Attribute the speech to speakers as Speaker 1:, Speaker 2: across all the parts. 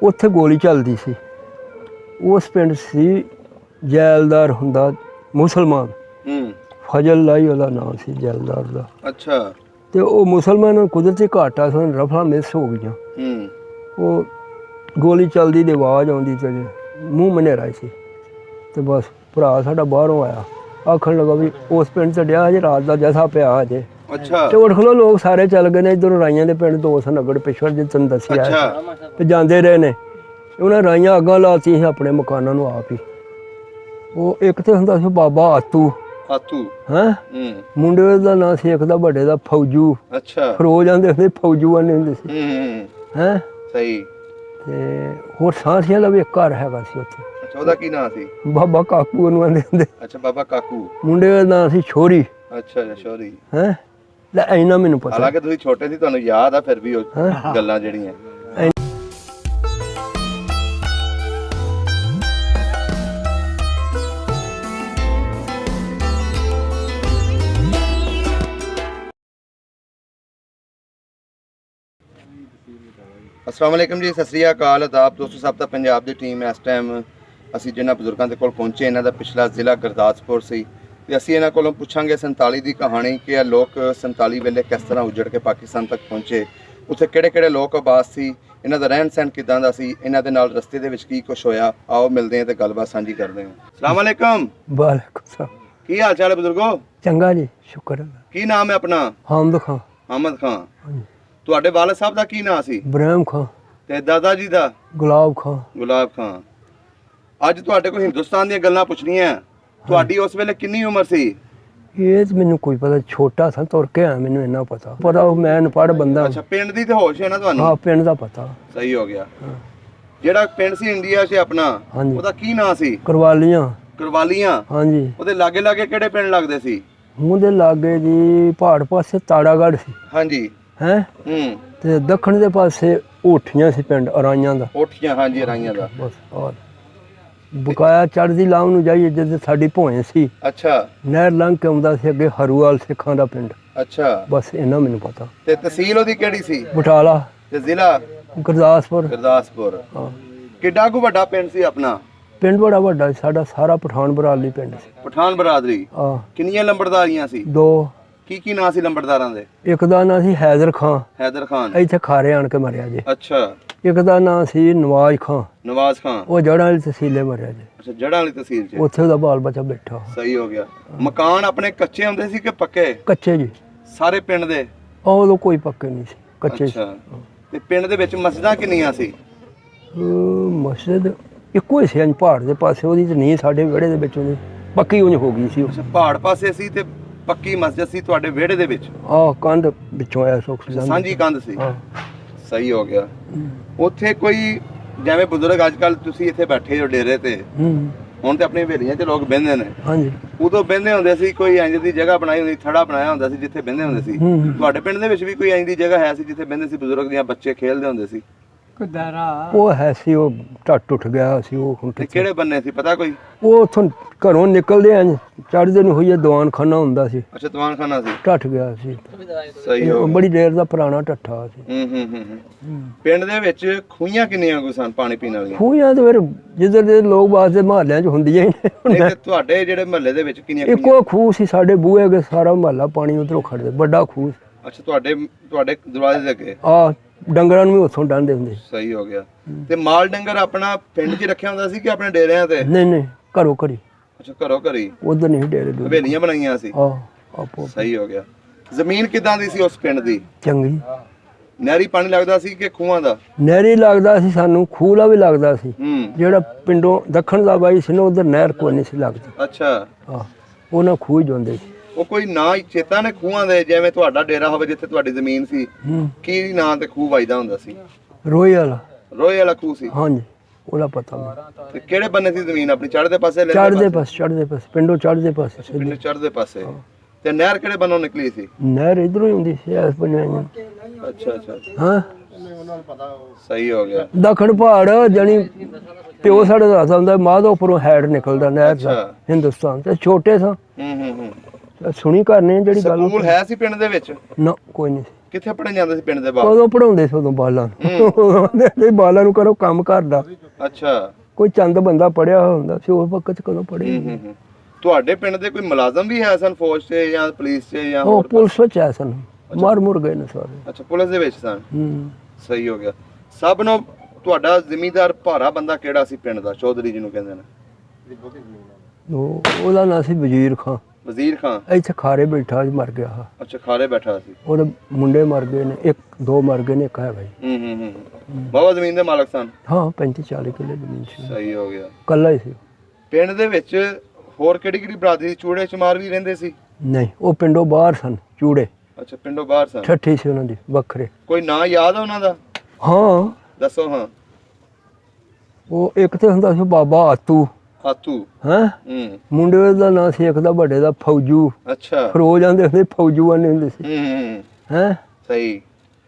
Speaker 1: ਉੱਥੇ ਗੋਲੀ ਚੱਲਦੀ ਸੀ। ਉਸ ਪਿੰਡ ਸੀ ਜੈਲਦਾਰ ਹੁੰਦਾ ਮੁਸਲਮਾਨ, ਫਜ਼ਲ ਲਾਈ ਉਹਦਾ ਨਾਮ ਸੀ ਜੈਲਦਾਰ ਦਾ।
Speaker 2: ਅੱਛਾ।
Speaker 1: ਤੇ ਉਹ ਮੁਸਲਮਾਨ ਕੁਦਰਤੀ ਘਾਟਾ ਸਨ, ਰਫਲਾਂ ਮਿਸ ਹੋ ਗਈਆਂ। ਉਹ ਗੋਲੀ ਚੱਲਦੀ ਦੀ ਆਵਾਜ਼ ਆਉਂਦੀ ਤੇ ਮੂੰਹ ਮਨੇਰਾ ਸੀ। ਤੇ ਬਸ ਭਰਾ ਸਾਡਾ ਬਾਹਰੋਂ ਆਇਆ, ਆਖਣ ਲੱਗਾ ਵੀ ਉਸ ਪਿੰਡ 'ਚ ਡਿਆ ਹਜੇ ਰਾਤ ਦਾ ਜੈਸਾ ਪਿਆ ਹਜੇ।
Speaker 2: ਅੱਛਾ।
Speaker 1: ਤੇ ਉੱਠ ਖਲੋ ਲੋਕ ਸਾਰੇ ਚੱਲ ਗਏ ਨੇ ਇੱਧਰੋਂ ਰਾਈਆਂ ਦੇ ਪਿੰਡ 2 ਨਗੜ ਪਿਛੜ ਜੇ ਤੈਨੂੰ ਦੱਸਿਆ। ਤੇ ਜਾਂਦੇ ਰਹੇ ਨੇ, ਉਹਨਾਂ ਰਾਈਆਂ ਅੱਗਾਂ ਲਾਤੀ ਸੀ ਆਪਣੇ ਮਕਾਨਾਂ ਨੂੰ ਆਪ ਹੀ। ਉਹ ਇੱਕ ਤੇ ਹੁੰਦਾ ਸੀ ਬਾਬਾ ਆਤੂ ਹੈਂ, ਮੁੰਡੇ ਦਾ ਨਾਂ ਸੀ ਇੱਕ ਦਾ ਵੱਡੇ ਦਾ ਫੌਜੂ।
Speaker 2: ਅੱਛਾ।
Speaker 1: ਫਰੋਜ਼ ਆਂਦੇ ਹੁੰਦੇ, ਫੌਜੂ ਆਂਦੇ ਹੁੰਦੇ ਸੀ ਹੈਂ।
Speaker 2: ਸਹੀ।
Speaker 1: ਤੇ ਹੋਰ ਸਾਂਸੀਆਂ ਦਾ ਵੀ ਇੱਕ ਘਰ ਹੈਗਾ ਸੀ ਉੱਥੇ।
Speaker 2: ਅੱਛਾ, ਉਹਦਾ ਕੀ ਨਾਂ ਸੀ?
Speaker 1: ਬਾਬਾ ਕਾਕੂ ਉਹਨੂੰ ਆਂਦੇ ਹੁੰਦੇ।
Speaker 2: ਅੱਛਾ, ਬਾਬਾ ਕਾਕੂ।
Speaker 1: ਮੁੰਡੇ ਦਾ ਨਾਂ ਸੀ ਛੋਰੀ।
Speaker 2: ਅੱਛਾ, ਛੋਰੀ
Speaker 1: ਹੈਂ, ਲੈ ਇੰਨਾ ਮੈਨੂੰ ਪਤਾ।
Speaker 2: ਹਾਲਾਂਕਿ ਤੁਸੀਂ ਛੋਟੇ ਸੀ, ਤੁਹਾਨੂੰ ਯਾਦ ਆ ਫਿਰ ਵੀ ਉਹ ਗੱਲਾਂ ਜਿਹੜੀਆਂ। अस्सलाम वालेकुम जी, सत श्री अकाल, आदाब दोस्तों। सब दा पंजाब दी टीम इस टाइम असी जिन्हां बजुर्गों के कोल पहुंचे, इन्हां दा पिछला जिला गुरदासपुर सी ते असी इन्हां कोलों पुछांगे 47 दी कहानी कि ये लोग 47 वेले किस तरह उजड़ के पाकिस्तान तक पहुंचे, उत्थे किहड़े-किहड़े लोग आबाद सी, इन्हां दा रहन सहन किदां दा सी, इन्हां दे नाल रस्ते दे विच की कुछ होया। आओ मिलदे हां ते गलबात साझी करदे हां। अस्सलाम वालेकुम।
Speaker 1: वालेकुम सलाम।
Speaker 2: की हाल चाल है बजुर्गो?
Speaker 1: चंगा जी, शुक्र अल्लाह।
Speaker 2: की नाम है अपना?
Speaker 1: हामिद खां।
Speaker 2: अहमद खां। तुहाडे वालिद साहब दा की नाम सी? इब्राहिम खां। ते दादा जी दा? गुलाब खां। गुलाब खां। अज तुहाडे कोल हिंदुस्तान दी गल्लां पुछणियां। तुहाडी उस वेले किन्नी उम्र सी? ये
Speaker 1: मैनू कोई पता, छोटा था तुर के आया, मैनू इन्ना पता पता मैं अनपढ़ बंदा।
Speaker 2: अच्छा, पिंड दी ते होश है ना तुहानू?
Speaker 1: हां, पिंड दा पता।
Speaker 2: सही हो गया। जेड़ा पिंड सी इंडिया च अपना, ओदा की नाम सी? करवालियां। करवालियां? हां जी। ओदे लागे लागे किहड़े पिंड लगदे सी? ਉਹਦੇ ਲਾਗੇ ਜੀ ਪਹਾੜ ਪਾਸੇ ਤਾੜਾਗੜ੍ਹ ਸੀ। ਹਾਂਜੀ। ਹੈ ਤੇ ਦੱਖਣ ਦੇ ਪਾਸੇ ਓਠੀਆਂ ਸੀ, ਪਿੰਡ ਅਰਾਈਆਂ ਦਾ। ਓਠੀਆਂ, ਹਾਂਜੀ, ਅਰਾਈਆਂ ਦਾ। ਬਸ ਔਰ ਬਕਾਇਆ ਚੜ੍ਹਦੀ ਲਾਮ ਨੂੰ ਜਾਈਏ ਜਿੱਥੇ ਸਾਡੀ ਭੋਏ ਸੀ। ਅੱਛਾ। ਨਹਿਰ ਲੰਘ ਕੇ ਆਉਂਦਾ ਸੀ ਅੱਗੇ ਹਰੂਵਾਲ ਸਿੱਖਾਂ ਦਾ ਪਿੰਡ। ਅੱਛਾ। ਬਸ ਇਹਨਾਂ ਮੈਨੂੰ ਪਤਾ। ਤੇ ਤਹਿਸੀਲ ਉਹਦੀ ਕਿਹੜੀ ਸੀ? ਬਟਾਲਾ। ਤੇ ਜ਼ਿਲ੍ਹਾ? ਗੁਰਦਾਸਪੁਰ। ਗੁਰਦਾਸਪੁਰ। ਹਾਂ। ਕਿੱਡਾ ਕੁ ਵੱਡਾ ਪਿੰਡ ਸੀ ਆਪਣਾ? ਪਿੰਡ ਬੜਾ ਵੱਡਾ ਸੀ ਸਾਡਾ, ਸਾਰਾ ਪਠਾਨ ਬਰਾਦਰੀ ਪਿੰਡ ਸੀ। ਪਠਾਨ ਬਰਾਦਰੀ? ਹਾਂ। ਕਿੰਨੀਆਂ ਲੰਬੜਦਾਰੀਆਂ ਸੀ? 2। ਕੀ ਨਾਂ ਸੀ ਲੰਬੜਦਾਰਾਂ ਦੇ? ਇੱਕ ਦਾ ਨਾਂ ਸੀ ਹੈਦਰ ਖਾਨ। ਹੈਦਰ ਖਾਨ ਇੱਥੇ ਖਾਰੇ ਆਣ ਕੇ ਮਰਿਆ ਜੀ। ਅੱਛਾ। ਇੱਕ ਦਾ ਨਾਂ ਸੀ ਨਵਾਜ਼ ਖਾਨ। ਨਵਾਜ਼ ਖਾਨ ਉਹ ਜੜ੍ਹਾਂ ਵਾਲੀ ਤਹਿਸੀਲੇ ਮਰਿਆ ਜੀ। ਅੱਛਾ, ਜੜ੍ਹਾਂ ਵਾਲੀ ਤਹਿਸੀਲ 'ਚ। ਉੱਥੇ ਉਹਦਾ ਬਾਲ ਬੱਚਾ ਬੈਠਾ। ਸਹੀ ਹੋ ਗਿਆ। ਮਕਾਨ ਆਪਣੇ ਕੱਚੇ ਹੁੰਦੇ ਸੀ ਕਿ ਪੱਕੇ? ਕੱਚੇ ਜੀ ਸਾਰੇ ਪਿੰਡ ਦੇ। ਉਦੋਂ ਕੋਈ ਪੱਕੇ ਨਹੀਂ ਸੀ, ਕੱਚੇ। ਅੱਛਾ। ਤੇ ਪਿੰਡ ਦੇ ਵਿੱਚ ਮਸਜਿਦਾਂ ਕਿੰਨੀਆਂ ਸੀ? ਮਸਜਿਦ ਇੱਕੋ ਹੀ ਸੀ, ਪਹਾੜ ਦੇ ਪਾਸੇ ਉਹਦੀ ਤੇ ਨਹੀਂ, ਸਾਡੇ ਵਿਹੜੇ ਦੇ ਵਿੱਚ ਉਹਦੀ ਪੱਕੀ ਉਂਝ ਹੋ ਗਈ ਸੀ। ਅੱਛਾ, ਪਹਾੜ ਪਾਸੇ ਸੀ ਤੇ ਪੱਕੀ ਮਸਜਿਦ ਸੀ ਤੁਹਾਡੇ ਵਿਹੜੇ ਦੇ ਵਿੱਚ? ਆਹ ਕੰਧ ਵਿੱਚੋਂ ਆਇਆ ਸੁੱਖ ਸਾਂਝੀ ਕੰਧ ਸੀ। ਸਹੀ ਹੋ ਗਿਆ। ਉੱਥੇ ਕੋਈ ਜਿਵੇਂ ਬਜ਼ੁਰਗ ਅੱਜ ਕੱਲ ਤੁਸੀਂ ਇੱਥੇ ਬੈਠੇ ਹੋ ਡੇਰੇ ਤੇ, ਹੁਣ ਤੇ ਆਪਣੀ ਹਵੇਲੀਆਂ 'ਚ ਲੋਕ ਬਹਿੰਦੇ ਨੇ। ਹਾਂਜੀ। ਉਦੋਂ ਬਹਿੰਦੇ ਹੁੰਦੇ ਸੀ, ਕੋਈ ਇੰਜ ਦੀ ਜਗ੍ਹਾ ਬਣਾਈ ਹੁੰਦੀ, ਥੜਾ ਬਣਾਇਆ ਹੁੰਦਾ ਸੀ ਜਿੱਥੇ ਬਹਿੰਦੇ ਹੁੰਦੇ ਸੀ। ਤੁਹਾਡੇ ਪਿੰਡ ਦੇ ਵਿੱਚ ਵੀ ਕੋਈ ਇੰਜ ਦੀ ਜਗ੍ਹਾ ਹੈ ਸੀ ਜਿੱਥੇ ਬਹਿੰਦੇ ਸੀ ਬਜ਼ੁਰਗ ਜਾਂ ਬੱਚੇ ਖੇਡਦੇ ਹੁੰਦੇ ਸੀ? ਉਹ ਹੈ ਸੀ, ਉਹ ਟੱਟ ਉੱਠ ਗਿਆ ਸੀ। ਉਹ ਹੁਣ ਕਿਹੜੇ ਬੰਨੇ ਸੀ ਪਤਾ ਕੋਈ? ਉਹ ਉੱਥੋਂ ਘਰੋਂ ਨਿਕਲਦੇ ਆ ਚੜ੍ਹਦੇ ਨੂੰ ਹੋਈਏ ਦੀਵਾਨਖਾਨਾ ਹੁੰਦਾ ਸੀ। ਅੱਛਾ, ਦੀਵਾਨਖਾਨਾ ਸੀ। ਟੱਟ ਗਿਆ ਸੀ। ਸਹੀ ਹੋ ਗਿਆ। ਬੜੀ ਦੇਰ ਦਾ ਪੁਰਾਣਾ ਟੱਠਾ ਸੀ। ਪਿੰਡ ਦੇ ਵਿੱਚ ਖੂਹੀਆਂ ਕਿੰਨੀਆਂ ਕੁ ਸਨ ਪਾਣੀ ਪੀਣ ਵਾਲੀਆਂ? ਖੂਹੀਆਂ ਤੇ ਫਿਰ ਜਿੱਧਰ ਦੇ ਲੋਕ ਬਾਸ ਦੇ ਮਹੱਲਿਆਂ 'ਚ ਹੁੰਦੀਆਂ ਹੀ ਨੇ। ਤੁਹਾਡੇ ਜਿਹੜੇ ਮਹੱਲੇ ਦੇ ਵਿੱਚ ਕਿੰਨੀਆਂ? ਇੱਕੋ ਖੂਹ ਸੀ ਸਾਡੇ ਬੂਹੇ ਅੱਗੇ, ਸਾਰਾ ਮਹੱਲਾ ਪਾਣੀ ਉਧਰੋਂ ਖੜਦੇ, ਵੱਡਾ ਖੂਹ। ਅੱਛਾ, ਤੁਹਾਡੇ ਦਰਵਾਜ਼ੇ ਦੇ ਅੱਗੇ? ਆ ਡੰਗਰਾਂ ਨੂੰ ਵੀ ਉੱਥੋਂ ਡਾਂਦੇ ਹੁੰਦੇ। ਸਹੀ ਹੋ ਗਿਆ। ਤੇ ਮਾਲ ਡੰਗਰ ਆਪਣਾ ਪਿੰਡ 'ਚ ਰੱਖਿਆ ਹੁੰਦਾ ਸੀ ਕਿ ਆਪਣੇ ਡੇਰਿਆਂ ਤੇ? ਨਹੀਂ, ਘਰੋਂ ਘਰੀ। ਅੱਛਾ, ਘਰੋਂ ਘਰੀ। ਉਧਰ ਨਹੀਂ ਡੇਰੇ, ਹਵੇਲੀਆਂ ਬਣਾਈਆਂ ਸੀ। ਆਪੋ। ਸਹੀ ਹੋ ਗਿਆ। ਜ਼ਮੀਨ ਕਿਦਾਂ ਦੀ ਸੀ ਉਸ ਪਿੰਡ ਦੀ? ਚੰਗੀ। ਨਹਿਰੀ ਪਾਣੀ ਲੱਗਦਾ ਸੀ ਕਿ ਖੂਹਾਂ ਦਾ? ਨਹਿਰੀ ਲੱਗਦਾ ਸੀ ਸਾਨੂੰ, ਖੂਹ ਦਾ ਵੀ ਲੱਗਦਾ ਸੀ। ਜਿਹੜਾ ਪਿੰਡੋਂ ਦੱਖਣ ਦਾ ਬਾਈ ਸੀ ਨਾ, ਉਧਰ ਨਹਿਰ ਕੋਈ ਨਹੀਂ ਸੀ ਲੱਗਦੀ। ਅੱਛਾ। ਉਹਨਾਂ ਖੂਹ ਹੀ ਜਾਂਦੇ ਸੀ। ਉਹ ਕੋਈ ਨਾਂ ਚੇਤਾ ਨੇ ਖੂਹਾਂ ਦੇ, ਜਿਵੇਂ ਤੁਹਾਡਾ ਡੇਰਾ ਹੋਵੇ ਜਿੱਥੇ ਤੁਹਾਡੀ ਜ਼ਮੀਨ ਸੀ, ਕੀ ਨਾਂ ਤੇ ਖੂਹ ਵੱਜਦਾ ਹੁੰਦਾ ਸੀ? ਰੋਏ ਵਾਲਾ ਖੂਹ ਸੀ? ਹਾਂਜੀ, ਉਹਦਾ ਪਤਾ ਮੈਨੂੰ। ਤੇ ਕਿਹੜੇ ਬੰਨੇ ਸੀ ਜ਼ਮੀਨ ਆਪਣੀ? ਚੜ੍ਹਦੇ ਪਾਸੇ? ਚੜ੍ਹਦੇ ਪਾਸੇ ਪਿੰਡੋਂ ਚੜ੍ਹਦੇ ਪਾਸੇ। ਪਿੰਡ ਚੜ੍ਹਦੇ ਪਾਸੇ। ਤੇ ਨਹਿਰ ਕਿਹੜੇ ਬੰਨੋਂ ਨਿਕਲੀ ਸੀ? ਨਹਿਰ ਇਧਰੋਂ ਹੀ ਹੁੰਦੀ ਸੀ, ਇਸ ਬੰਨੇ। ਅੱਛਾ। ਹਾਂ, ਸਹੀ ਹੋ ਗਿਆ। ਦੱਖਣ ਪਹਾੜ ਜਾਨੀ ਪਿਓ ਸਾਡੇ ਦਾ ਹੁੰਦਾ, ਮਾਧੋਪੁਰੋਂ ਹੈਡ ਨਿਕਲਦਾ ਨਹਿਰ ਦਾ ਹਿੰਦੁਸਤਾਨ ਤੇ। ਛੋਟੇ ਸਾਂ ਸੁਣੀ ਕਰਨੇ ਜਿਹੜੀ ਗੱਲ। ਸਕੂਲ ਹੈ ਸੀ ਪਿੰਡ ਦੇ ਵਿੱਚ? ਨਾ, ਕੋਈ ਨਹੀਂ ਸੀ। ਕਿੱਥੇ ਪੜਨ ਜਾਂਦੇ ਸੀ ਪਿੰਡ ਦੇ ਬਾਹਰ?
Speaker 1: ਉਦੋਂ ਪੜਾਉਂਦੇ ਸੀ, ਉਦੋਂ ਬਾਲਾਂ ਨੂੰ ਬਾਲਾਂ ਨੂੰ ਕਰੋ ਕੰਮ ਘਰ ਦਾ।
Speaker 2: ਅੱਛਾ,
Speaker 1: ਕੋਈ ਚੰਦ ਬੰਦਾ ਪੜਿਆ ਹੁੰਦਾ ਸੀ ਉਸ ਵਕਤ, ਕਦੋਂ ਪੜੇ।
Speaker 2: ਤੁਹਾਡੇ ਪਿੰਡ ਦੇ ਕੋਈ ਮੁਲਾਜ਼ਮ ਵੀ ਹੈ ਸਨ ਫੌਜ 'ਚ ਜਾਂ ਪੁਲਿਸ 'ਚ ਜਾਂ
Speaker 1: ਉਹ ਪੁਲਿਸ ਵਿੱਚ ਆਏ ਸਨ, ਮਰ ਮੁਰ ਗਏ ਨੇ ਸਾਰੇ।
Speaker 2: ਅੱਛਾ, ਪੁਲਿਸ ਦੇ ਵਿੱਚ ਸਨ। ਸਹੀ ਹੋ ਗਿਆ। ਸਭ ਨੂੰ ਤੁਹਾਡਾ ਜ਼ਿਮੀਂਦਾਰ ਭਾਰਾ ਬੰਦਾ ਕਿਹੜਾ ਸੀ ਪਿੰਡ ਦਾ, ਚੌਧਰੀ ਜਿਹਨੂੰ ਕਹਿੰਦੇ ਨੇ?
Speaker 1: ਉਹਦਾ ਨਾਂ ਸੀ ਵਜ਼ੀਰ ਖਾਂ।
Speaker 2: ਵਜ਼ੀਰ ਖਾਂ
Speaker 1: ਇੱਥੇ ਖਾਰੇ ਬੈਠਾ ਸੀ, ਮਰ ਗਿਆ।
Speaker 2: ਅੱਛਾ, ਖਾਰੇ ਬੈਠਾ ਸੀ।
Speaker 1: ਉਹਦੇ ਮੁੰਡੇ ਮਰ ਗਏ ਨੇ, ਦੋ ਮਰ ਗਏ ਨੇ, ਇੱਕ ਹੈ ਭਾਈ।
Speaker 2: ਬਾਬਾ ਜ਼ਮੀਨ ਦੇ ਮਾਲਕ ਸਨ?
Speaker 1: ਹਾਂ, 35-40 ਕਿੱਲੇ ਜ਼ਮੀਨ ਸੀ।
Speaker 2: ਸਹੀ ਹੋ ਗਿਆ।
Speaker 1: ਕੱਲਾ ਹੀ ਸੀ।
Speaker 2: ਪਿੰਡ ਦੇ ਵਿੱਚ ਹੋਰ ਕਿਹੜੀ ਕਿਹੜੀ ਬਰਾਦਰੀ ਸੀ? ਚੂੜੇ ਚਮਾਰ ਵੀ ਰਹਿੰਦੇ ਸੀ?
Speaker 1: ਨਹੀਂ, ਉਹ ਪਿੰਡੋਂ ਬਾਹਰ ਸਨ ਚੂੜੇ।
Speaker 2: ਅੱਛਾ, ਪਿੰਡੋਂ ਬਾਹਰ ਸਨ।
Speaker 1: ਠੱਠੀ ਸੀ ਉਹਨਾਂ ਦੀ ਵੱਖਰੇ।
Speaker 2: ਕੋਈ ਨਾਂ ਯਾਦ ਆ ਉਹਨਾਂ ਦਾ?
Speaker 1: ਹਾਂ,
Speaker 2: ਦੱਸੋ। ਹਾਂ,
Speaker 1: ਉਹ ਇੱਕ ਤੇ ਹੁੰਦਾ ਸੀ ਬਾਬਾ ਆਤੂ।
Speaker 2: ਆਤੂ?
Speaker 1: ਹਾਂ। ਮੁੰਡੇ ਦਾ ਨਾਂ ਸੀ ਇੱਕ ਦਾ, ਵੱਡੇ ਦਾ ਫੌਜੂ।
Speaker 2: ਅੱਛਾ,
Speaker 1: ਫਰੋਜ ਆਂਦੇ ਹੁੰਦੇ, ਫੌਜੂ ਆਂਦੇ ਹੁੰਦੇ ਸੀ। ਹੈਂ।
Speaker 2: ਸਹੀ।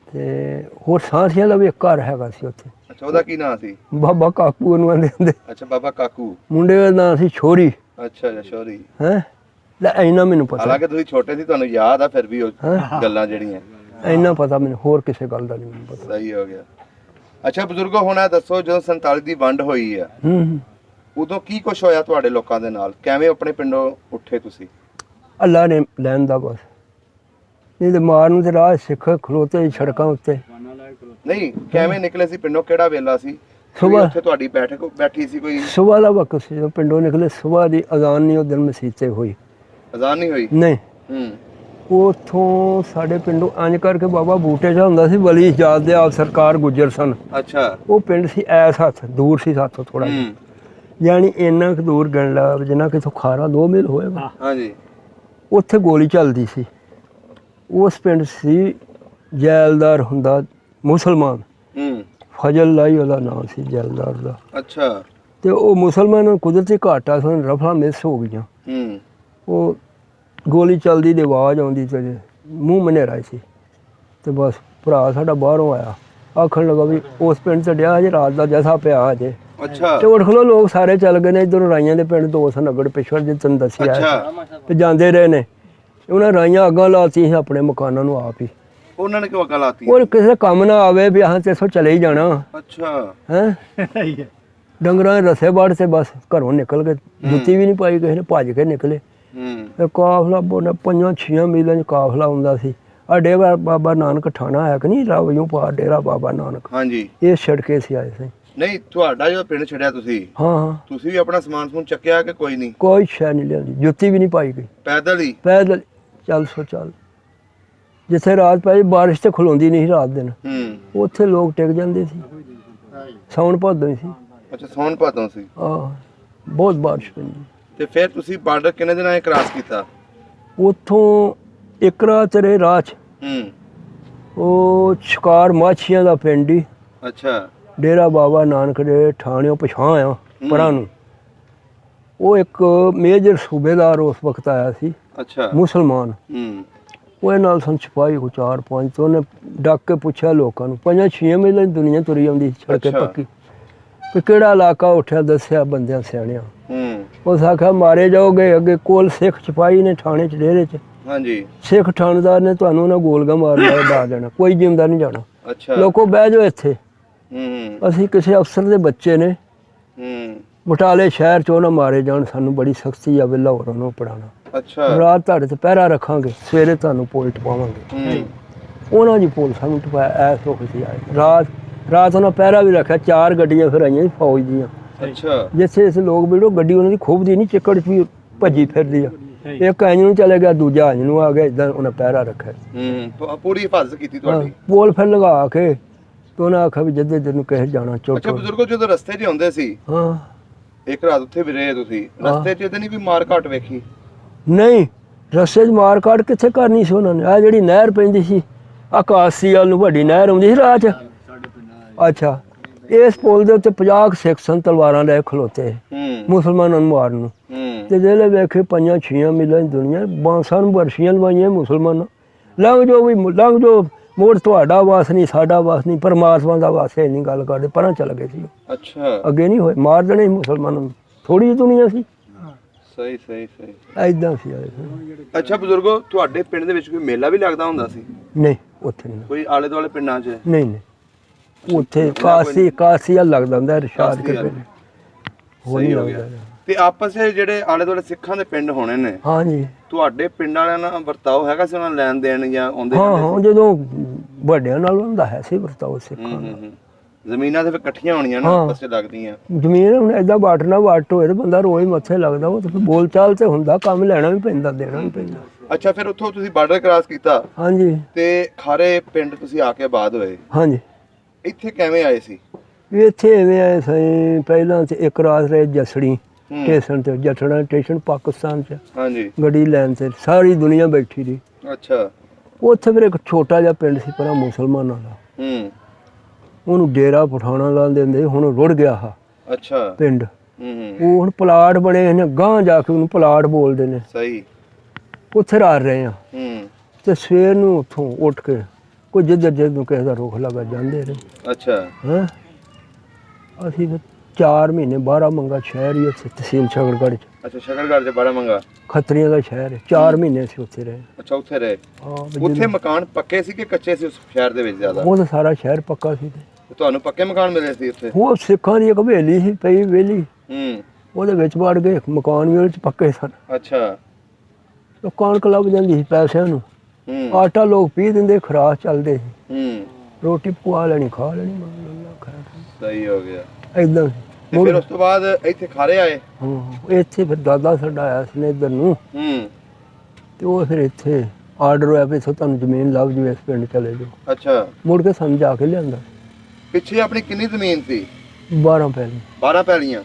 Speaker 1: ਤੇ ਹੋਰ ਸਾਂਸੀਆਂ ਦਾ ਵੀ ਇੱਕ ਘਰ ਹੈਗਾ ਸੀ ਉੱਥੇ।
Speaker 2: ਅੱਛਾ, ਉਹਦਾ ਕੀ ਨਾਂ ਸੀ?
Speaker 1: ਬਾਬਾ ਕਾਕੂ ਉਹਨੂੰ ਆਂਦੇ ਹੁੰਦੇ।
Speaker 2: ਅੱਛਾ, ਬਾਬਾ ਕਾਕੂ।
Speaker 1: ਮੁੰਡੇ ਦਾ ਨਾਂ ਸੀ ਛੋਰੀ।
Speaker 2: ਅੱਛਾ, ਸ਼ੌਰੀ।
Speaker 1: ਹੈਂ। ਲੈ ਇੰਨਾ ਮੈਨੂੰ ਪਤਾ।
Speaker 2: ਹਾਲਾਂਕਿ ਤੁਸੀਂ ਛੋਟੇ ਸੀ, ਤੁਹਾਨੂੰ ਯਾਦ ਆ ਫਿਰ ਵੀ ਉਹ ਗੱਲਾਂ ਜਿਹੜੀਆਂ।
Speaker 1: ਇੰਨਾ ਪਤਾ ਮੈਨੂੰ, ਹੋਰ ਕਿਸੇ ਗੱਲ ਦਾ ਨਹੀਂ ਮੈਨੂੰ ਪਤਾ।
Speaker 2: ਸਹੀ ਹੋ ਗਿਆ। ਅੱਛਾ ਬਜ਼ੁਰਗੋ, ਹੁਣ ਇਹ ਦੱਸੋ, ਜਦੋਂ 47 ਦੀ ਵੰਡ ਹੋਈ ਆ, ਉਦੋਂ ਕੀ ਕੁਛ ਹੋਇਆ ਤੁਹਾਡੇ ਲੋਕਾਂ ਦੇ ਨਾਲ? ਕਿਵੇਂ ਆਪਣੇ ਪਿੰਡੋਂ ਉੱਠੇ ਤੁਸੀਂ?
Speaker 1: ਅੱਲਾ ਨੇ ਲੈਣ ਦਾ ਬਸ, ਨਹੀਂ ਤੇ ਮਾਰ ਨੂੰ ਤੇ ਰਾਹ ਸਿੱਖ ਖਲੋਤੇ ਸੜਕਾਂ ਉੱਤੇ।
Speaker 2: ਨਹੀਂ, ਕਿਵੇਂ ਨਿਕਲੇ ਸੀ ਪਿੰਡੋਂ? ਕਿਹੜਾ ਵੇਲਾ ਸੀ?
Speaker 1: ਸੁਬਾਹ
Speaker 2: ਉੱਥੇ ਤੁਹਾਡੀ ਬੈਠੀ ਸੀ ਕੋਈ?
Speaker 1: ਸੁਬਾਹ ਦਾ ਵਕਤ ਸੀ, ਜਦੋਂ ਪਿੰਡੋਂ ਨਿਕਲੇ। ਸੁਬਾਹ ਦੀ ਅਜ਼ਾਨ ਨਹੀਂ ਉਹ ਦਿਨ ਮਸਜਿਦ ਤੇ ਹੋਈ।
Speaker 2: ਅਜ਼ਾਨ ਨਹੀਂ ਹੋਈ?
Speaker 1: ਨਹੀਂ। ਉਥੋਂ ਸਾਡੇ ਪਿੰਡੋਂ ਇੰਜ ਕਰਕੇ ਬਾਬਾ ਬੂਟੇ ਜਾ ਹੁੰਦਾ ਸੀ, ਵਲੀ ਜਾਤ ਦੇ ਆਪ ਸਰਕਾਰ ਗੁੱਜਰ ਸਨ।
Speaker 2: ਅੱਛਾ।
Speaker 1: ਉਹ ਪਿੰਡ ਸੀ ਐਸ ਹੱਥ ਦੂਰ ਸੀ ਸਾਥੋਂ ਥੋੜਾ ਜਿਹਾ, ਯਾਨੀ ਇੰਨਾ ਕੁ ਦੂਰ ਗਣ ਲਾ ਜਿੰਨਾ ਕਿ ਖਾਰਾ 2 ਮੀਲ ਹੋਏਗਾ।
Speaker 2: ਹਾਂਜੀ।
Speaker 1: ਉੱਥੇ ਗੋਲੀ ਚੱਲਦੀ ਸੀ। ਉਸ ਪਿੰਡ ਸੀ ਜੈਲਦਾਰ ਹੁੰਦਾ ਮੁਸਲਮਾਨ, ਫਜ਼ਲ ਲਾਈ ਉਹਦਾ ਨਾਮ ਸੀ ਜੈਲਦਾਰ ਦਾ।
Speaker 2: ਅੱਛਾ।
Speaker 1: ਤੇ ਉਹ ਮੁਸਲਮਾਨ ਕੁਦਰਤੀ ਘਾਟਾ ਸਨ, ਰਫਲਾਂ ਮਿਸ ਹੋ ਗਈਆਂ। ਉਹ ਗੋਲੀ ਚੱਲਦੀ ਦੀ ਆਵਾਜ਼ ਆਉਂਦੀ ਤੇ ਮੂੰਹ ਮਨੇਰਾ ਸੀ। ਤੇ ਬਸ ਭਰਾ ਸਾਡਾ ਬਾਹਰੋਂ ਆਇਆ, ਆਖਣ ਲੱਗਾ ਵੀ ਉਸ ਪਿੰਡ ਤੇ ਡਿਆ ਅਜੇ ਰਾਤ ਦਾ ਜੈਸਾ ਪਿਆ ਅਜੇ।
Speaker 2: ਅੱਛਾ।
Speaker 1: ਤੇ ਉੱਠ ਖਲੋ, ਲੋਕ ਸਾਰੇ ਚੱਲ ਗਏ ਨੇ ਇੱਧਰੋਂ। ਰਾਈਆਂ ਦੇ ਪਿੰਡ 2 ਸਨ ਅਗੜ ਪਿਛੜ, ਜੇ ਤੈਨੂੰ ਦੱਸਿਆ ਤੇ ਜਾਂਦੇ ਰਹੇ ਨੇ। ਉਹਨਾਂ ਰਾਈਆਂ ਅੱਗਾਂ ਲਾਤੀ ਸੀ ਆਪਣੇ ਮਕਾਨਾਂ ਨੂੰ ਆਪ ਹੀ।
Speaker 2: ਉਹਨਾਂ ਨੇ ਕਿਉਂ ਅੱਗਾਂ ਲਾਤੀ? ਉਹ
Speaker 1: ਕਿਸੇ ਕੰਮ ਨਾ ਆਵੇ ਵੀ ਹਾਂ ਤੇ ਇਸੋ ਚਲੇ ਹੀ ਜਾਣਾ। ਅੱਛਾ। ਹੈਂ। ਡੰਗਰਾਂ ਦੇ ਰਸੇ ਬਾੜ ਤੇ ਬਸ ਘਰੋਂ ਨਿਕਲ ਕੇ, ਜੁੱਤੀ ਵੀ ਨਹੀਂ ਪਾਈ ਕਿਸੇ ਨੇ, ਭੱਜ ਕੇ ਨਿਕਲੇ। ਤੇ ਕਾਫਲਾ 5-6 ਮੀਲਾਂ 'ਚ ਕਾਫਲਾ ਹੁੰਦਾ ਸੀ। ਆ ਡੇਰਾ ਬਾਬਾ ਨਾਨਕ ਠਾਣਾ ਹੈ ਕਿ ਨਹੀਂ, ਰਾਵਿਓਂ ਪਾ ਡੇਰਾ ਬਾਬਾ ਨਾਨਕ। ਹਾਂਜੀ। ਇਹ ਛੜਕੇ ਸੀ ਆਏ ਸੀ।
Speaker 2: ਨਹੀਂ, ਤੁਹਾਡਾ ਜਦੋਂ ਪਿੰਡ ਛੱਡਿਆ ਤੁਸੀਂ,
Speaker 1: ਹਾਂ,
Speaker 2: ਤੁਸੀਂ ਵੀ ਆਪਣਾ ਸਮਾਨ ਸਮੂਨ ਚੱਕਿਆ ਕਿ ਕੋਈ ਨਹੀਂ?
Speaker 1: ਕੋਈ ਸ਼ੈ ਨਹੀਂ ਲਿਆਂਦੀ, ਜੁੱਤੀ ਵੀ ਨਹੀਂ ਪਾਈ ਗਈ। ਪੈਦਲ ਹੀ? ਪੈਦਲ ਚੱਲ ਸੋ ਚੱਲ। ਜਿੱਥੇ ਰਾਤ ਪਈ ਬਾਰਿਸ਼ ਤੇ ਖਲੋਂਦੀ ਨਹੀਂ ਸੀ ਰਾਤ ਦਿਨ, ਉੱਥੇ ਲੋਕ ਟਿਕ ਜਾਂਦੇ ਸੀ। ਸਾਉਣ ਭਾਦੋਂ ਸੀ।
Speaker 2: ਅੱਛਾ, ਸਾਉਣ ਭਾਦੋਂ ਸੀ।
Speaker 1: ਬਹੁਤ ਬਾਰਿਸ਼ ਪੈਂਦੀ।
Speaker 2: ਤੇ ਫਿਰ ਤੁਸੀਂ ਬਾਰਡਰ ਕਿੰਨੇ ਦਿਨਾਂ 'ਚ ਕ੍ਰਾਸ ਕੀਤਾ?
Speaker 1: ਉੱਥੋਂ ਇੱਕ ਰਾਤ ਰਹੇ ਰਾਹ 'ਚ। ਉਹ ਸ਼ਿਕਾਰ ਮਾਛੀਆਂ ਦਾ ਪਿੰਡ ਹੀ। ਅੱਛਾ। ਡੇਰਾ ਬਾਬਾ ਨਾਨਕ ਦੇ ਠਾਣਿਓਂ ਪਛਾਂ ਆ ਪਰਾਂ ਨੂੰ। ਉਹ ਇੱਕ ਮੇਜਰ ਸੂਬੇਦਾਰ ਉਸ ਵਕਤ ਆਇਆ ਸੀ। ਅੱਛਾ। ਮੁਸਲਮਾਨ। ਉਹਦੇ ਨਾਲ ਸਨ ਸਿਪਾਹੀ ਕੋ 4-5। ਤੇ ਉਹਨੇ ਡੱਕ ਕੇ ਪੁੱਛਿਆ ਲੋਕਾਂ ਨੂੰ, 5-6 ਮੀਲਾਂ ਦੀ ਦੁਨੀਆ ਤੁਰੀ ਆਉਂਦੀ ਸੜਕੇ ਪੱਕੀ, ਤੇ ਕਿਹੜਾ ਇਲਾਕਾ ਉੱਠਿਆ? ਦੱਸਿਆ ਬੰਦਿਆਂ ਸਿਆਣਿਆਂ। ਉਸ ਆਖਿਆ ਮਾਰੇ ਜਾਓਗੇ। ਅੱਗੇ ਕੋਲ ਸਿੱਖ ਸਿਪਾਹੀ ਨੇ ਠਾਣੇ 'ਚ ਡੇਰੇ 'ਚ। ਹਾਂਜੀ। ਸਿੱਖ ਠਾਣੇਦਾਰ ਨੇ ਤੁਹਾਨੂੰ ਨਾ ਗੋਲਗਾ ਮਾਰ ਲਿਆ, ਡਾ ਦੇਣਾ, ਕੋਈ ਜਿੰਦਾ ਨਹੀਂ ਜਾਣਾ। ਅੱਛਾ। ਲੋਕੋ ਬਹਿ ਜਾਓ ਇੱਥੇ। ਅਸੀਂ ਕਿਸੇ ਅਫਸਰ ਦੇ ਬੱਚੇ ਨੇ, ਬਟਾਲੇ ਸ਼ਹਿਰ 'ਚ ਉਹਨਾਂ ਮਾਰੇ ਜਾਣ, ਸਾਨੂੰ ਬੜੀ ਸਖਤੀ ਆ, ਲਾਹੌਰ ਉਹਨੂੰ ਪੜਾਉਣਾ। ਅੱਛਾ। ਰਾਤ ਤੁਹਾਡੇ ਤੇ ਪਹਿਰਾ ਰੱਖਾਂਗੇ, ਸਵੇਰੇ ਤੁਹਾਨੂੰ ਪੋਲ ਟਪਾਵਾਂਗੇ। ਉਹਨਾਂ ਦੀ ਪੋਲ ਸਾਨੂੰ ਟਪਾਇਆ। ਐਸ ਵਕਤ ਆਏ ਰਾਤ ਉਹਨਾਂ ਪਹਿਰਾ ਵੀ ਰੱਖਿਆ। 4 ਗੱਡੀਆਂ ਫਿਰ ਆਈਆਂ ਫੌਜ ਦੀਆਂ। ਅੱਛਾ। ਜਿੱਥੇ ਇਸ ਲੋਕ ਵੀੜੋ ਗੱਡੀ ਉਹਨਾਂ ਦੀ ਖੂਬਦੀ ਨਹੀਂ, ਚਿੱਕੜ 'ਚ ਵੀ ਭੱਜੀ ਫਿਰਦੀ ਆ। ਇੱਕ ਇੰਜ ਨੂੰ ਚਲੇ ਗਿਆ, ਦੂਜਾ ਇੰਜ ਨੂੰ ਆ ਗਿਆ। ਇਦਾਂ ਉਹਨਾਂ ਪਹਿਰਾ ਰੱਖਿਆ। ਪੂਰੀ ਹਿਫਾਜ਼ਤ ਕੀਤੀ ਤੁਹਾਡੀ। ਪੋਲ ਫਿਰ ਲਗਾ ਕੇ ਤੇ ਉਹਨਾਂ ਆਖਿਆ ਵੀ ਜਿੱਦੇ ਜਿਹਨੂੰ ਕਿਸੇ ਜਾਣਾ ਚੁੱਕ। ਅੱਛਾ ਬਜ਼ੁਰਗੋ, ਜਦੋਂ ਰਸਤੇ 'ਚ ਆਉਂਦੇ ਸੀ, ਹਾਂ, ਇੱਕ ਰਾਤ ਉੱਥੇ ਵੀ ਰਹੇ ਤੁਸੀਂ, ਰਸਤੇ 'ਚ ਤੇ ਨਹੀਂ ਕੋਈ ਮਾਰ ਘਾਟ ਵੇਖੀ? ਨਹੀਂ, ਰਸਤੇ 'ਚ ਮਾਰ ਕਾਟ ਕਿੱਥੇ ਕਰਨੀ ਸੀ ਉਹਨਾਂ ਨੇ। ਆ ਜਿਹੜੀ ਨਹਿਰ ਪੈਂਦੀ ਸੀ ਆਕਾਸ਼ੀ ਵੱਲ ਨੂੰ, ਵੱਡੀ ਨਹਿਰ ਆਉਂਦੀ ਸੀ ਰਾਹ 'ਚ। ਅੱਛਾ। ਇਸ ਪੁਲ ਦੇ ਉੱਤੇ 50 ਸਿੱਖ ਸਨ, ਤਲਵਾਰਾਂ ਲੈ ਖਲੋਤੇ ਮੁਸਲਮਾਨਾਂ ਨੂੰ ਮਾਰਨ ਨੂੰ। ਤੇ ਜਿਹੜੇ ਵੇਖੇ 5-6 ਮੀਲਾਂ ਦੀ ਦੁਨੀਆ, ਬਾਂਸਾਂ ਨੂੰ ਬਰਸ਼ੀਆਂ ਲਵਾਈਆਂ ਮੁਸਲਮਾਨਾਂ। ਲੰਘ ਜੋ ਵੀ ਲੰਘ ਜੋ, ਮੋੜ ਤੁਹਾਡਾ ਵਾਸ ਨਹੀਂ, ਸਾਡਾ ਵਾਸ ਨਹੀਂ, ਪਰਮਾਤਮਾ ਦਾ ਵਾਸ ਹੈ। ਨਹੀਂ ਗੱਲ ਕਰਦੇ, ਪਰਾਂ ਚੱਲ ਗਏ ਸੀ। ਅੱਛਾ। ਅੱਗੇ ਨਹੀਂ ਹੋਏ, ਮਾਰ ਦੇਣੇ ਮੁਸਲਮਾਨਾਂ ਨੂੰ, ਥੋੜੀ ਜਿਹੀ ਦੁਨੀਆ ਸੀ। ਸਹੀ ਸਹੀ ਸਹੀ, ਏਦਾਂ ਸੀ। ਅੱਛਾ ਬਜ਼ੁਰਗੋ, ਤੁਹਾਡੇ ਪਿੰਡ ਦੇ ਵਿੱਚ ਕੋਈ ਮੇਲਾ ਵੀ ਲੱਗਦਾ ਹੁੰਦਾ ਸੀ? ਨਹੀਂ, ਉੱਥੇ ਨਹੀਂ
Speaker 2: ਕੋਈ ਆਲੇ ਦੁਆਲੇ ਪਿੰਡਾਂ 'ਚ?
Speaker 1: ਨਹੀਂ ਨਹੀਂ, ਉੱਥੇ ਕਾਸੀ ਲੱਗਦਾ ਹੁੰਦਾ ਰਿਸ਼ਾਦ ਕੇ ਪਿੰਡ, ਉਹ ਨਹੀਂ ਲੱਗਦਾ।
Speaker 2: ਤੇ ਆਪਸ ਵਿੱਚ ਜਿਹੜੇ ਆਲੇ ਦੁਆਲੇ ਸਿੱਖਾਂ ਦੇ ਪਿੰਡ ਹੋਣੇ ਨੇ,
Speaker 1: ਹਾਂਜੀ,
Speaker 2: ਤੁਹਾਡੇ ਪਿੰਡ ਵਾਲਿਆਂ ਨਾਲ ਵਰਤਾਓ ਹੈਗਾ ਸੀ ਉਹਨਾਂ ਨਾਲ ਲੈਣ ਦੇਣ ਜਾਂ ਆਉਂਦੇ?
Speaker 1: ਹਾਂ, ਜਦੋਂ ਵੱਡਿਆਂ ਨਾਲ ਹੁੰਦਾ ਹੈ ਸੀ ਵਰਤਾਓ ਸਿੱਖਾਂ ਦਾ।
Speaker 2: ਜ਼ਮੀਨਾਂ ਤੇ ਫਿਰ ਇਕੱਠੀਆਂ ਹੋਣੀਆਂ ਨਾ, ਆਪਸ ਵਿੱਚ ਲੱਗਦੀਆਂ।
Speaker 1: ਜ਼ਮੀਨ ਹੁਣ ਏਦਾਂ ਵਾਟ ਨਾ ਵਾਟ ਹੋਏ ਤੇ ਬੰਦਾ ਰੋਜ਼ ਮੱਥੇ ਲੱਗਦਾ, ਉਹ ਤੇ ਬੋਲ ਚਾਲ ਤੇ ਹੁੰਦਾ, ਕੰਮ ਲੈਣਾ ਵੀ ਪੈਂਦਾ, ਦੇਣਾ ਵੀ ਪੈਂਦਾ।
Speaker 2: ਅੱਛਾ, ਫਿਰ ਉੱਥੋਂ ਤੁਸੀਂ ਬਾਰਡਰ ਕ੍ਰਾਸ ਕੀਤਾ?
Speaker 1: ਹਾਂਜੀ।
Speaker 2: ਤੇ ਖਾਰੇ ਪਿੰਡ ਤੁਸੀਂ ਆ ਕੇ ਆਬਾਦ ਹੋਏ?
Speaker 1: ਹਾਂਜੀ।
Speaker 2: ਇੱਥੇ ਕਿਵੇਂ ਆਏ ਸੀ?
Speaker 1: ਇੱਥੇ ਐਵੇਂ ਆਏ ਸਹੀ, ਪਹਿਲਾਂ ਤੇ ਇੱਕ ਰਾਤ ਰਹੇ ਜਸੜੀ ਸਟੇਸ਼ਨ ਤੇ, ਜਸੜਾ ਸਟੇਸ਼ਨ ਪਾਕਿਸਤਾਨ ਚ।
Speaker 2: ਹਾਂਜੀ।
Speaker 1: ਗੱਡੀ ਲੈਣ ਤੇ ਸਾਰੀ ਦੁਨੀਆ ਬੈਠੀ ਰਹੀ।
Speaker 2: ਅੱਛਾ।
Speaker 1: ਉੱਥੇ ਫਿਰ ਇੱਕ ਛੋਟਾ ਜਿਹਾ ਪਿੰਡ ਸੀ ਪਰ ਮੁਸਲਮਾਨਾਂ ਦਾ, ਉਹਨੂੰ ਡੇਰਾ ਪਠਾਣਾ ਲਾਉਂਦੇ ਹੁੰਦੇ, ਹੁਣ ਰੁੜ ਗਿਆ ਆ।
Speaker 2: ਅੱਛਾ।
Speaker 1: ਪਿੰਡ ਉਹ ਹੁਣ ਪਲਾਟ ਬਣੇ ਨੇ, ਗਾਂਹ ਜਾ ਕੇ ਉਹਨੂੰ ਪਲਾਟ ਬੋਲਦੇ ਨੇ।
Speaker 2: ਸਹੀ।
Speaker 1: ਉੱਥੇ ਰਹਿ ਰਹੇ ਆ। ਤੇ ਸਵੇਰ ਨੂੰ ਉੱਥੋਂ ਉੱਠ ਕੇ ਕੋਈ ਜਿੱਧਰ ਨੂੰ ਕਿਸੇ ਦਾ ਰੁੱਖ ਲੱਗਾ ਜਾਂਦੇ ਰਹੇ।
Speaker 2: ਅੱਛਾ।
Speaker 1: ਹੈਂ, ਅਸੀਂ ਫਿਰ 4 ਮਹੀਨੇ 12 ਮੰਗਾ ਸ਼ਹਿਰ ਹੀ ਉੱਥੇ ਤਹਿਸੀਲ ਸ਼ਕਰਗੜ੍ਹ ਚ।
Speaker 2: ਅੱਛਾ, ਸ਼ਕਰਗੜ੍ਹ ਚ 12 ਮੰਗਾ ਖੱਤਰੀਆਂ
Speaker 1: ਦਾ ਸ਼ਹਿਰ ਹੈ। 4 ਮਹੀਨੇ ਅਸੀਂ ਉੱਥੇ ਰਹੇ।
Speaker 2: ਅੱਛਾ, ਉੱਥੇ ਰਹੇ। ਉੱਥੇ ਮਕਾਨ ਪੱਕੇ ਸੀ ਕਿ ਕੱਚੇ ਸੀ ਉਸ ਸ਼ਹਿਰ ਦੇ ਵਿੱਚ? ਜ਼ਿਆਦਾ
Speaker 1: ਉਹ ਤਾਂ ਸਾਰਾ ਸ਼ਹਿਰ ਪੱਕਾ ਸੀ।
Speaker 2: ਤੇ ਤੁਹਾਨੂੰ ਪੱਕੇ ਮਕਾਨ ਮਿਲੇ ਸੀ ਉੱਥੇ?
Speaker 1: ਉਹ ਸਿੱਖਾਂ ਦੀ ਇੱਕ ਹਵੇਲੀ ਸੀ ਪਈ ਵਿਹਲੀ, ਉਹਦੇ ਵਿੱਚ ਵੜ ਗਏ, ਮਕਾਨ ਵੀ ਉਹਦੇ ਚ ਪੱਕੇ ਸਨ।
Speaker 2: ਅੱਛਾ।
Speaker 1: ਕਣਕ ਲੱਭ ਜਾਂਦੀ ਸੀ ਪੈਸਿਆਂ ਨੂੰ, ਆਟਾ ਲੋਕ ਪੀ ਦਿੰਦੇ, ਖਰਾਸ਼ ਚੱਲਦੇ ਸੀ, ਰੋਟੀ ਪਕਵਾ ਲੈਣੀ, ਖਾ ਲੈਣੀ।
Speaker 2: ਸਹੀ ਹੋ ਗਿਆ।
Speaker 1: ਏਦਾਂ
Speaker 2: ਫਿਰ ਉਸ ਤੋਂ ਬਾਅਦ ਇੱਥੇ ਖਾਰੇ ਆਏ?
Speaker 1: ਇੱਥੇ ਫਿਰ ਦਾਦਾ ਸਾਡਾ ਆਇਆ ਸੀ ਨੇ ਇੱਧਰ ਨੂੰ, ਤੇ ਉਹ ਫਿਰ ਇੱਥੇ ਆਰਡਰ ਹੋਇਆ ਵੀ ਤੁਹਾਨੂੰ ਜ਼ਮੀਨ ਲੱਭ ਜੂ, ਇਸ ਪਿੰਡ ਚਲੇ ਜਾਓ।
Speaker 2: ਅੱਛਾ।
Speaker 1: ਮੁੜ ਕੇ ਸਮਝਾ ਕੇ ਲਿਆਂਦਾ।
Speaker 2: ਪਿੱਛੇ ਆਪਣੀ ਕਿੰਨੀ ਜ਼ਮੀਨ ਸੀ?
Speaker 1: 12 ਪੈਲੀ।
Speaker 2: 12 ਪੈਲੀਆਂ?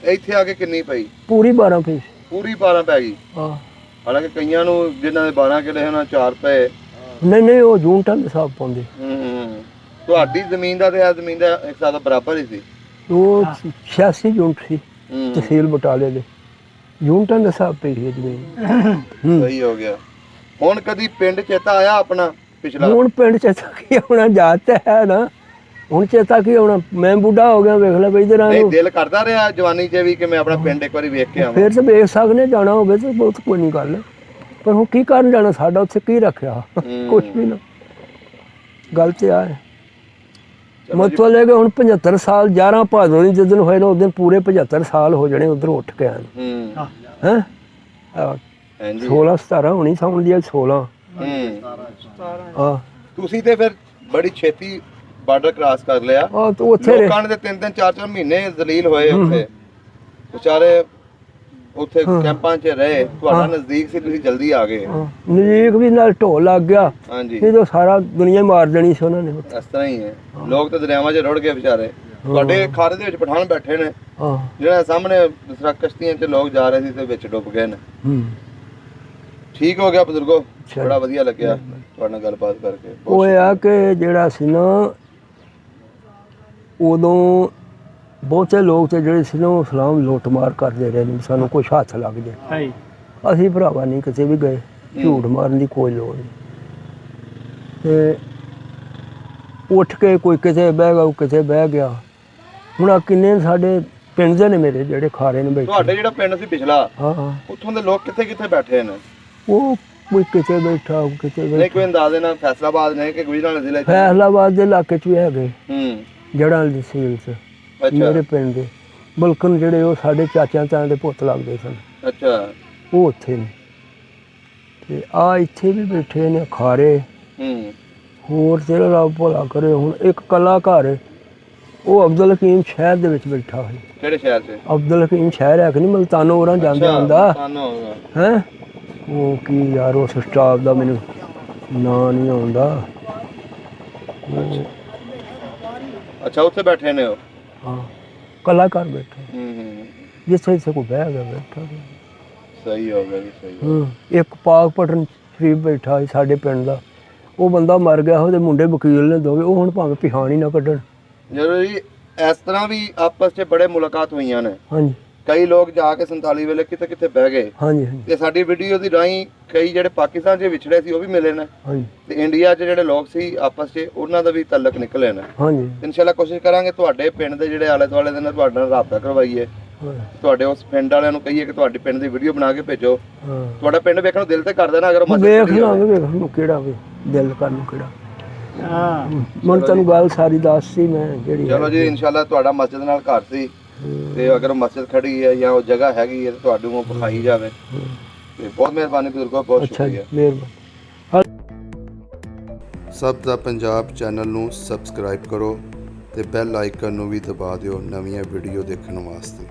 Speaker 2: ਇੱਥੇ ਆ ਕੇ ਕਿੰਨੀ ਪਈ?
Speaker 1: ਪੂਰੀ 12 ਪਈ।
Speaker 2: ਪੂਰੀ 12 ਪੈ ਗਈ?
Speaker 1: ਹਾਂ।
Speaker 2: ਹਾਲਾਂਕਿ ਕਈਆਂ ਨੂੰ ਜਿਨ੍ਹਾਂ ਦੇ 12 ਕਿੱਲੇ ਉਹਨਾਂ 4 ਪਏ।
Speaker 1: ਨਹੀਂ, ਉਹ ਯੂਨਿਟਾਂ ਦੇ ਹਿਸਾਬ ਪਾਉਂਦੇ।
Speaker 2: ਤੁਹਾਡੀ ਜ਼ਮੀਨ ਦਾ ਤੇ ਆ ਜ਼ਮੀਨ ਦਾ ਇੱਕ ਸਾਥ ਬਰਾਬਰ ਹੀ ਸੀ?
Speaker 1: ਉਹ 86 ਯੂਨਿਟ ਸੀ ਤਹਿਸੀਲ ਬਟਾਲੇ ਦੇ, ਯੂਨਿਟਾਂ ਦੇ ਹਿਸਾਬ ਪਈ ਸੀ ਜ਼ਮੀਨ।
Speaker 2: ਸਹੀ ਹੋ ਗਿਆ। ਹੁਣ ਕਦੀ ਪਿੰਡ ਚੇਤਾ ਆਇਆ ਆਪਣਾ ਪਿਛਲਾ? ਹੁਣ
Speaker 1: ਪਿੰਡ ਚੇਤਾ ਕੀ ਆਉਣਾ, ਜਾਤ ਹੈ ਨਾ, ਹੁਣ ਚੇਤਾ ਕੀ ਆਉਣਾ, ਮੈਂ ਬੁੱਢਾ ਹੋ ਗਿਆ, ਵੇਖ ਲੈ ਬਈ ਇਧਰ।
Speaker 2: ਨਹੀਂ, ਦਿਲ ਕਰਦਾ ਰਿਹਾ ਜਵਾਨੀ 'ਚ ਵੀ ਕਿ ਮੈਂ ਆਪਣਾ ਪਿੰਡ ਇੱਕ ਵਾਰੀ ਵੇਖ ਕੇ ਆਵਾਂ? ਫਿਰ
Speaker 1: ਤਾਂ ਵੇਖ ਸਕਦੇ, ਜਾਣਾ ਹੋਵੇ ਤਾਂ ਬਹੁਤ ਕੋਈ ਨਹੀਂ ਗੱਲ, ਪਰ ਹੁਣ ਕੀ ਕਰਨ ਜਾਣਾ, ਸਾਡਾ ਉੱਥੇ ਕੀ ਰੱਖਿਆ, ਕੁਛ ਵੀ ਨਾ। ਗੱਲ ਤੇ ਆ ਹੈ ਮਤਲਬ ਲੈ ਕੇ ਹੁਣ 75 ਸਾਲ 11 ਭਾਦੋਂ ਨਹੀਂ ਜਿੱਦਣ ਹੋਏ ਨਾ, ਉਦੋਂ ਪੂਰੇ 75 ਸਾਲ ਹੋ ਜਾਣੇ ਉਧਰ ਉੱਠ ਕੇ ਆਏ। ਹੈਂ, 16 17 ਹੋਣੀ ਸਾਉਣ ਦੀ 16। ਤੁਸੀਂ ਤੇ ਫਿਰ ਬੜੀ ਛੇਤੀ ਬਾਰਡਰ ਕ੍ਰਾਸ ਕਰ ਲਿਆ। ਉੱਥੇ ਲੋਕਾਂ ਨੇ 3-3 4-4 ਮਹੀਨੇ ਜ਼ਲੀਲ ਹੋਏ ਉੱਥੇ ਵਿਚਾਰੇ, ਉੱਥੇ ਕੈਂਪਾਂ 'ਚ ਰਹੇ। ਤੁਹਾਡਾ ਨਜ਼ਦੀਕ ਸੀ, ਤੁਸੀਂ ਜਲਦੀ ਆ ਗਏ। ਨਜ਼ਦੀਕ ਵੀ ਨਾਲ ਢੋਲ ਲੱਗ ਗਿਆ। ਹਾਂਜੀ। ਇਹ ਤਾਂ ਸਾਰਾ ਦੁਨੀਆ ਮਾਰ ਦੇਣੀ ਸੀ ਉਹਨਾਂ ਨੇ। ਇਸ ਤਰ੍ਹਾਂ ਹੀ ਹੈ, ਲੋਕ ਤਾਂ ਦਰਿਆਵਾਂ 'ਚ ਰੁੜ ਗਏ ਵਿਚਾਰੇ। ਤੁਹਾਡੇ ਖਾਰੇ ਦੇ ਵਿੱਚ ਪਠਾਨ ਬੈਠੇ ਨੇ, ਜਿਹੜਾ ਸਾਹਮਣੇ ਕਸ਼ਤੀਆਂ 'ਚ ਲੋਕ ਜਾ ਰਹੇ ਸੀ ਤੇ ਵਿੱਚ ਡੁੱਬ ਗਏ ਨੇ। ਠੀਕ ਹੋ ਗਿਆ ਬਜ਼ੁਰਗੋ, ਬੜਾ ਵਧੀਆ ਲੱਗਿਆ ਤੁਹਾਡੇ ਨਾਲ ਗੱਲਬਾਤ ਕਰਕੇ। ਉਹ ਆ ਕਿ ਜਿਹੜਾ ਸੀ ਨਾ ਉਦੋਂ ਬਹੁਤੇ ਲੋਕ ਤੇ ਜਿਹੜੇ ਸੀ ਨਾ ਉਹ ਇਸਲਾਮ ਲੁੱਟ ਮਾਰ ਕਰਦੇ ਰਹੇ ਨੇ, ਸਾਨੂੰ ਕੁਛ ਹੱਥ ਲੱਗ ਜਾਏ। ਅਸੀਂ ਭਰਾਵਾ ਨਹੀਂ ਕਿਤੇ ਵੀ ਗਏ, ਝੂਠ ਮਾਰਨ ਦੀ ਕੋਈ ਲੋੜ ਨਹੀਂ। ਤੇ ਉੱਠ ਕੇ ਕੋਈ ਕਿਤੇ ਬਹਿ ਗਿਆ, ਕਿਤੇ ਬਹਿ ਗਿਆ। ਹੁਣ ਆ ਕਿੰਨੇ ਸਾਡੇ ਪਿੰਡ ਦੇ ਨੇ ਮੇਰੇ ਜਿਹੜੇ ਖਾਰੇ ਨੇ ਬੈਠੇ। ਤੁਹਾਡੇ ਜਿਹੜਾ ਪਿੰਡ ਸੀ ਪਿਛਲਾ, ਉੱਥੋਂ ਦੇ ਲੋਕ ਕਿੱਥੇ ਕਿੱਥੇ ਬੈਠੇ ਨੇ? ਉਹ ਕੋਈ ਕਿਤੇ ਬੈਠਾ, ਕਿਤੇ ਬੈਠਾ। ਕੋਈ ਅੰਦਾਜ਼ੇ ਨਾਲ ਫੈਸਲਾਬਾਦ ਨੇ ਕਿ ਗੁਜਰਾਂਵਾਲਾ ਜ਼ਿਲ੍ਹੇ? ਫੈਸਲਾਬਾਦ ਦੇ ਇਲਾਕੇ 'ਚ ਵੀ ਹੈਗੇ, ਜੜ੍ਹਾਂ ਵਾਲੀ ਤਹਿਸੀਲ 'ਚ ਮੇਰੇ ਪਿੰਡ ਦੇ ਬਲਕਨ ਜਿਹੜੇ ਉਹ ਸਾਡੇ ਚਾਚਿਆਂ ਤਾਇਆਂ ਦੇ ਪੁੱਤ ਲੱਗਦੇ ਸਨ। ਅੱਛਾ। ਉਹ ਉੱਥੇ ਨੇ ਤੇ ਆ ਇੱਥੇ ਵੀ ਬੈਠੇ ਨੇ ਖਾਰੇ। ਹੋਰ ਜਿਹੜਾ ਰੱਬ ਭਲਾ ਕਰੇ, ਹੁਣ ਇੱਕ ਕਲਾਕਾਰ ਉਹ ਅਬਦੁਲ ਹਕੀਮ ਸ਼ਹਿਰ ਦੇ ਵਿੱਚ ਬੈਠਾ ਹੋਇਆ। ਕਿਹੜੇ ਸ਼ਹਿਰ 'ਚ? ਅਬਦੁਲ ਹਕੀਮ ਸ਼ਹਿਰ ਹੈ ਕਿ ਨਹੀਂ, ਮਲਤਾਨੋ ਉਹਨਾਂ ਜਾਂਦਾ ਹੁੰਦਾ ਹੈ। ਉਹ ਕੀ ਯਾਰ ਉਸ ਸਟਾਫ ਦਾ ਮੈਨੂੰ ਨਾਂ ਨਹੀਂ ਆਉਂਦਾ। ਅੱਛਾ, ਉੱਥੇ ਬੈਠੇ ਨੇ ਉਹ? ਹਾਂ, ਕਲਾਕਾਰ ਬੈਠੇ ਜਿੱਥੇ ਜਿੱਥੇ ਕੋਈ ਬਹਿ ਗਿਆ ਬੈਠਾ। ਸਹੀ ਹੋ ਗਿਆ ਜੀ, ਸਹੀ। ਇੱਕ ਪਾਕ ਪਟਨ ਸ਼ਰੀਫ ਬੈਠਾ ਸੀ ਸਾਡੇ ਪਿੰਡ ਦਾ, ਉਹ ਬੰਦਾ ਮਰ ਗਿਆ, ਉਹਦੇ ਮੁੰਡੇ ਵਕੀਲ ਨੇ ਦੋਵੇਂ, ਉਹ ਹੁਣ ਭਾਵੇਂ ਪਿਹਾਨ ਹੀ ਨਾ ਕੱਢਣ। ਜਦੋਂ ਜੀ ਇਸ ਤਰ੍ਹਾਂ ਵੀ ਆਪਸ 'ਚ ਬੜੇ ਮੁਲਾਕਾਤ ਹੋਈਆਂ ਨੇ। ਹਾਂਜੀ। ਕਈ ਲੋਕ ਜਾ ਕੇ 47 ਵੇਲੇ ਕਿਤੇ ਕਿਤੇ ਬਹਿ ਗਏ। ਹਾਂਜੀ। ਤੇ ਸਾਡੀ ਵੀਡੀਓ ਦੀ ਰਾਹੀਂ ਕਈ ਜਿਹੜੇ ਪਾਕਿਸਤਾਨ 'ਚ ਵਿਛੜੇ ਸੀ ਉਹ ਵੀ ਮਿਲੇ ਨੇ। ਹਾਂਜੀ। ਤੇ ਇੰਡੀਆ 'ਚ ਜਿਹੜੇ ਲੋਕ ਸੀ ਆਪਸ 'ਚ, ਉਹਨਾਂ ਦਾ ਵੀ ਤਾਲੁਕ ਨਿਕਲੇ ਨੇ। ਹਾਂਜੀ। ਇਨਸ਼ਾਅੱਲਾ ਕੋਸ਼ਿਸ਼ ਕਰਾਂਗੇ ਤੁਹਾਡੇ ਪਿੰਡ ਦੇ ਜਿਹੜੇ ਆਲੇ ਦੁਆਲੇ ਦੇ ਨਾਲ ਤੁਹਾਡੇ ਨਾਲ ਰਾਬਤਾ ਕਰਵਾਈਏ, ਤੁਹਾਡੇ ਉਸ ਪਿੰਡ ਵਾਲਿਆਂ ਨੂੰ ਕਹੀਏ ਕਿ ਤੁਹਾਡੇ ਪਿੰਡ ਦੀ ਵੀਡੀਓ ਬਣਾ ਕੇ ਭੇਜੋ। ਤੁਹਾਡਾ ਪਿੰਡ ਵੇਖਣ ਨੂੰ ਦਿਲ ਤੇ ਕਰਦਾ ਨਾ, ਅਗਰ ਵੇਖ ਲਾਂਗੇ, ਵੇਖ ਲਓ ਕਿਹੜਾ ਵੇ ਦਿਲ ਕਰਨ ਨੂੰ ਕਿਹੜਾ। ਮੈਂ ਤੈਨੂੰ ਗੱਲ ਸਾਰੀ ਦੱਸਤੀ ਮੈਂ ਜਿਹੜੀ
Speaker 2: ਚਲੋ ਜੀ ਇਨਸ਼ਾਅੱਲਾ ਤੁਹਾਡਾ ਮਸਜਿਦ ਨਾਲ ਘਰ ਸੀ ਤੇ ਅਗਰ ਮਸਜਿਦ ਖੜੀ ਹੈ ਜਾਂ ਉਹ ਜਗ੍ਹਾ ਹੈਗੀ ਹੈ ਤਾਂ ਤੁਹਾਡੇ ਨੂੰ ਵਿਖਾਈ ਜਾਵੇ ਤੇ ਬਹੁਤ ਮਿਹਰਬਾਨੀ ਬਜ਼ੁਰਗੋ, ਬਹੁਤ ਸ਼ੁਕਰੀਆ।
Speaker 1: ਮਿਹਰਬਾਨੀ।
Speaker 2: ਸਭ ਦਾ ਪੰਜਾਬ ਚੈਨਲ ਨੂੰ ਸਬਸਕ੍ਰਾਈਬ ਕਰੋ ਤੇ ਬੈਲ ਆਈਕਨ ਨੂੰ ਵੀ ਦਬਾ ਦਿਓ ਨਵੀਆਂ ਵੀਡੀਓ ਦੇਖਣ ਵਾਸਤੇ।